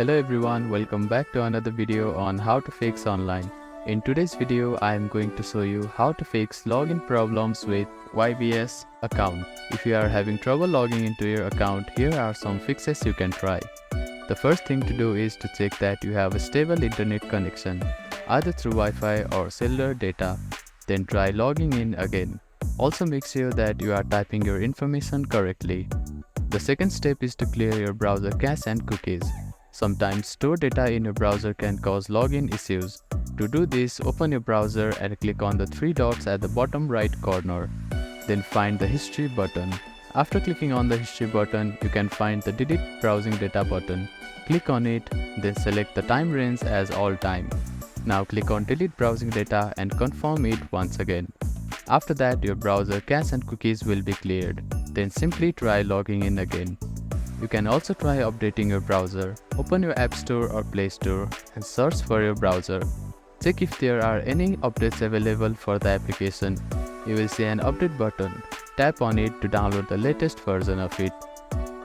Hello everyone, welcome back to another video on how to fix online. In today's video, I am going to show you how to fix login problems with YBS account. If you are having trouble logging into your account, here are some fixes you can try. The first thing to do is to check that you have a stable internet connection, either through Wi-Fi or cellular data. Then try logging in again. Also make sure that you are typing your information correctly. The second step is to clear your browser cache and cookies. Sometimes stored data in your browser can cause login issues. To do this, open your browser and click on the three dots at the bottom right corner. Then find the History button. After clicking on the History button, you can find the Delete Browsing Data button. Click on it, then select the time range as all time. Now click on Delete Browsing Data and confirm it once again. After that, your browser cache and cookies will be cleared. Then simply try logging in again. You can also try updating your browser. Open your App Store or Play Store and search for your browser. Check if there are any updates available for the application. You will see an update button. Tap on it to download the latest version of it.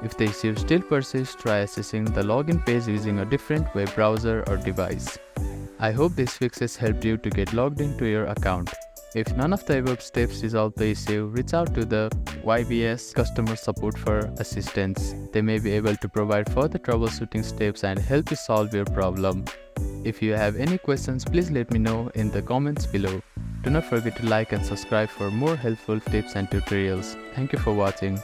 If the issue still persists, try accessing the login page using a different web browser or device. I hope these fixes helped you to get logged into your account. If none of the above steps resolve the issue, reach out to the YBS customer support for assistance. They may be able to provide further troubleshooting steps and help you solve your problem. If you have any questions, please let me know in the comments below. Do not forget to like and subscribe for more helpful tips and tutorials. Thank you for watching.